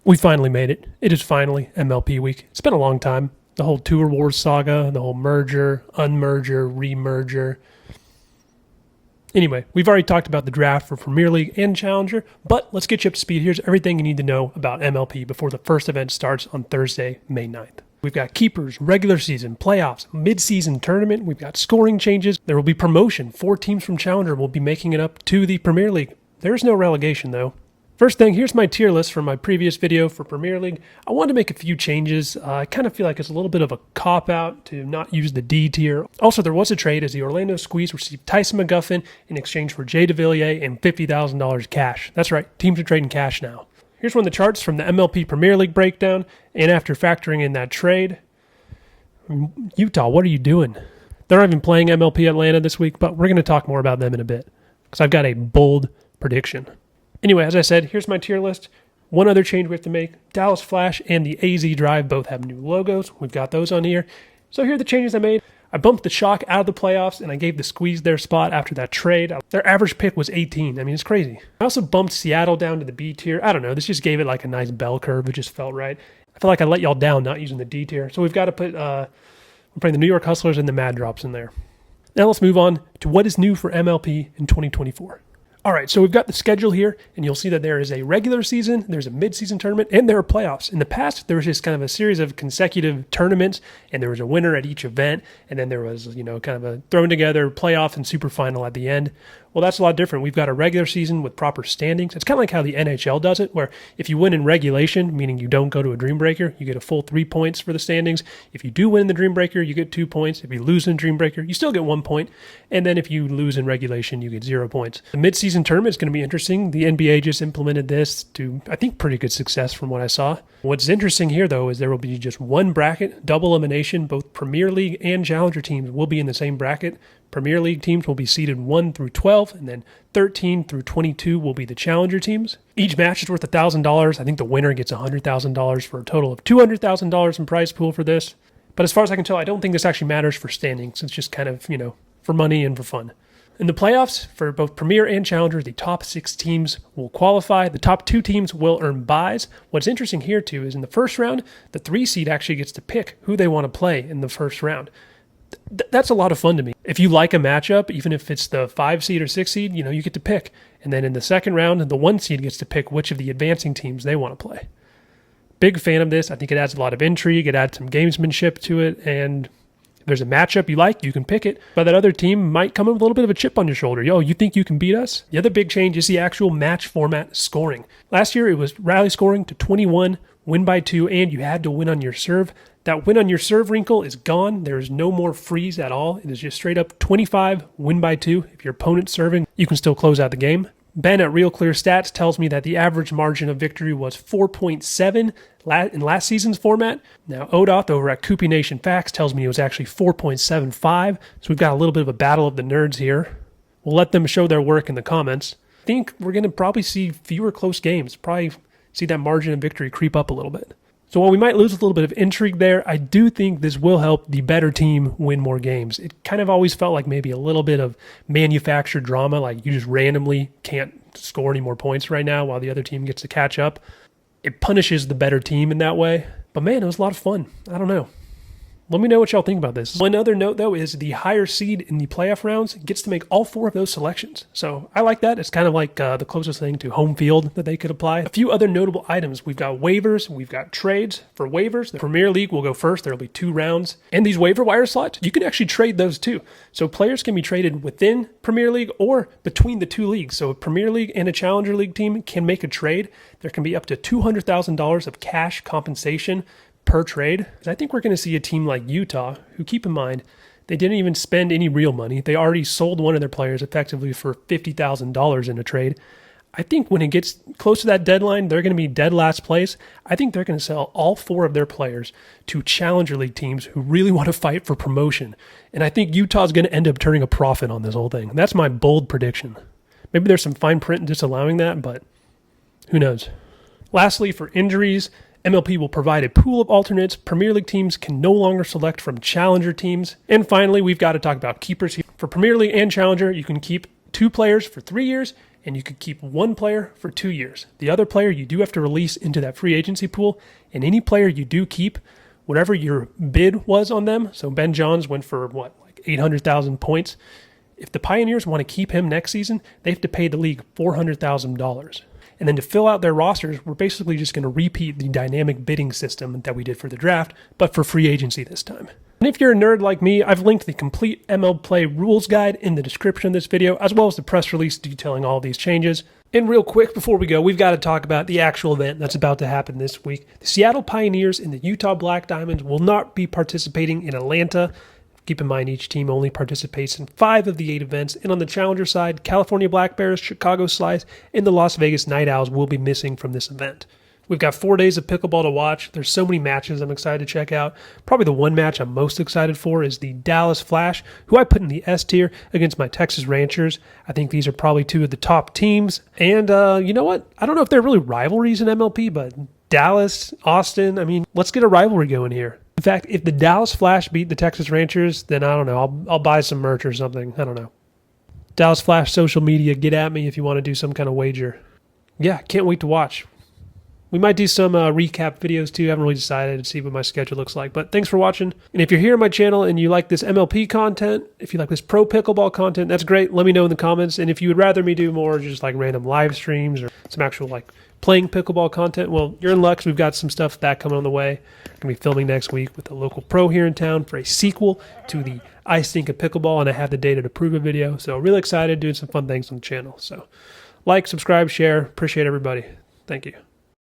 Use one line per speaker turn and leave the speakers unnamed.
We finally made it. It is finally MLP week. It's been a long time. The whole Tour Wars saga, the whole merger, unmerger, remerger. Anyway, we've already talked about the draft for Premier League and Challenger, but let's get you up to speed. Here's everything you need to know about MLP before the first event starts on Thursday, May 9th. We've got keepers, regular season, playoffs, mid-season tournament. We've got scoring changes. There will be promotion. 4 teams from Challenger will be making it up to the Premier League. There's no relegation, though. First thing, here's my tier list from my previous video for Premier League. I wanted to make a few changes. I kind of feel like it's a little bit of a cop-out to not use the D tier. Also, there was a trade as the Orlando Squeeze received Tyson McGuffin in exchange for Jay DeVilliers and $50,000 cash. That's right, teams are trading cash now. Here's one of the charts from the MLP Premier League breakdown, and after factoring in that trade, Utah, what are you doing? They're not even playing MLP Atlanta this week, but we're going to talk more about them in a bit because I've got a bold prediction. Anyway, as I said, here's my tier list. One other change we have to make. Dallas Flash and the AZ Drive both have new logos. We've got those on here. So here are the changes I made. I bumped the Shock out of the playoffs, and I gave the Squeeze their spot after that trade. Their average pick was 18. I mean, it's crazy. I also bumped Seattle down to the B tier. I don't know. This just gave it like a nice bell curve. It just felt right. I feel like I let y'all down not using the D tier. So we've got to put, we're putting the New York Hustlers and the Mad Drops in there. Now let's move on to what is new for MLP in 2024. All right, so we've got the schedule here, and you'll see that there is a regular season, there's a mid-season tournament, and there are playoffs. In the past, there was just kind of a series of consecutive tournaments, and there was a winner at each event, and then there was, kind of a thrown together playoff and super final at the end. Well, that's a lot different. We've got a regular season with proper standings. It's kind of like how the NHL does it, where if you win in regulation, meaning you don't go to a Dream Breaker, you get a full 3 points for the standings. If you do win in the Dream Breaker, you get 2 points. If you lose in Dream Breaker, you still get 1 point. And then if you lose in regulation, you get 0 points. The mid-season tournament is going to be interesting. The NBA just implemented this to, I think, pretty good success from what I saw. What's interesting here, though, is there will be just one bracket, double elimination. Both Premier League and Challenger teams will be in the same bracket. Premier League teams will be seeded 1 through 12, and then 13 through 22 will be the Challenger teams. Each match is worth $1,000. I think the winner gets $100,000 for a total of $200,000 in prize pool for this. But as far as I can tell, I don't think this actually matters for standings. It's just kind of, for money and for fun. In the playoffs, for both Premier and Challenger, the top 6 teams will qualify. The top 2 teams will earn buys. What's interesting here, too, is in the first round, the 3 seed actually gets to pick who they want to play in the first round. That's a lot of fun to me. If you like a matchup, even if it's the 5 seed or 6 seed, you get to pick. And then in the second round, the 1 seed gets to pick which of the advancing teams they want to play. Big fan of this. I think it adds a lot of intrigue. It adds some gamesmanship to it. And if there's a matchup you like, you can pick it. But that other team might come in with a little bit of a chip on your shoulder. Yo, you think you can beat us? The other big change is the actual match format scoring. Last year, it was rally scoring to 21, win by 2, and you had to win on your serve. That win on your serve wrinkle is gone. There is no more freeze at all. It is just straight up 25, win by 2. If your opponent's serving, you can still close out the game. Ben at Real Clear Stats tells me that the average margin of victory was 4.7 in last season's format. Now, Odoth over at Koopy Nation Facts tells me it was actually 4.75. So we've got a little bit of a battle of the nerds here. We'll let them show their work in the comments. I think we're going to probably see fewer close games. Probably see that margin of victory creep up a little bit. So while we might lose a little bit of intrigue there, I do think this will help the better team win more games. It kind of always felt like maybe a little bit of manufactured drama, like you just randomly can't score any more points right now while the other team gets to catch up. It punishes the better team in that way. But man, it was a lot of fun. I don't know. Let me know what y'all think about this. One other note, though, is the higher seed in the playoff rounds gets to make all 4 of those selections. So I like that. It's kind of like the closest thing to home field that they could apply. A few other notable items. We've got waivers. We've got trades. For waivers, the Premier League will go first. There will be 2 rounds. And these waiver wire slots, you can actually trade those too. So players can be traded within Premier League or between the 2 leagues. So a Premier League and a Challenger League team can make a trade. There can be up to $200,000 of cash compensation per trade. I think we're going to see a team like Utah, who, keep in mind, they didn't even spend any real money. They already sold one of their players effectively for $50,000 in a trade. I think when it gets close to that deadline, they're going to be dead last place. I think they're going to sell all 4 of their players to Challenger League teams who really want to fight for promotion. And I think Utah's going to end up turning a profit on this whole thing. That's my bold prediction. Maybe there's some fine print disallowing that, but who knows? Lastly, for injuries, MLP will provide a pool of alternates. Premier League teams can no longer select from Challenger teams. And finally, we've got to talk about keepers here. For Premier League and Challenger, you can keep 2 players for 3 years, and you could keep one player for 2 years. The other player you do have to release into that free agency pool, and any player you do keep, whatever your bid was on them, so Ben Johns went for what, like 800,000 points. If the Pioneers want to keep him next season, they have to pay the league $400,000. And then to fill out their rosters, we're basically just going to repeat the dynamic bidding system that we did for the draft, but for free agency this time. And if you're a nerd like me, I've linked the complete MLP rules guide in the description of this video, as well as the press release detailing all these changes. And real quick, before we go, we've got to talk about the actual event that's about to happen this week. The Seattle Pioneers and the Utah Black Diamonds will not be participating in Atlanta. Keep in mind, each team only participates in 5 of the 8 events, and on the Challenger side, California Black Bears, Chicago Slice, and the Las Vegas Night Owls will be missing from this event. We've got 4 days of pickleball to watch. There's so many matches I'm excited to check out. Probably the one match I'm most excited for is the Dallas Flash, who I put in the S tier, against my Texas Rangers. I think these are probably 2 of the top teams. And you know what? I don't know if they're really rivalries in MLP, but Dallas, Austin, I mean, let's get a rivalry going here. In fact, if the Dallas Flash beat the Texas Rangers, then I don't know. I'll buy some merch or something. I don't know. Dallas Flash social media, get at me if you want to do some kind of wager. Yeah, can't wait to watch. We might do some recap videos too. I haven't really decided to see what my schedule looks like. But thanks for watching. And if you're here on my channel and you like this MLP content, if you like this pro pickleball content, that's great. Let me know in the comments. And if you would rather me do more just like random live streams or some actual like playing pickleball content, well, you're in luck. We've got some stuff that coming on the way. I'm going to be filming next week with a local pro here in town for a sequel to the I Stink at Pickleball, and I have the data to prove a video. So really excited, doing some fun things on the channel. So like, subscribe, share. Appreciate everybody. Thank you.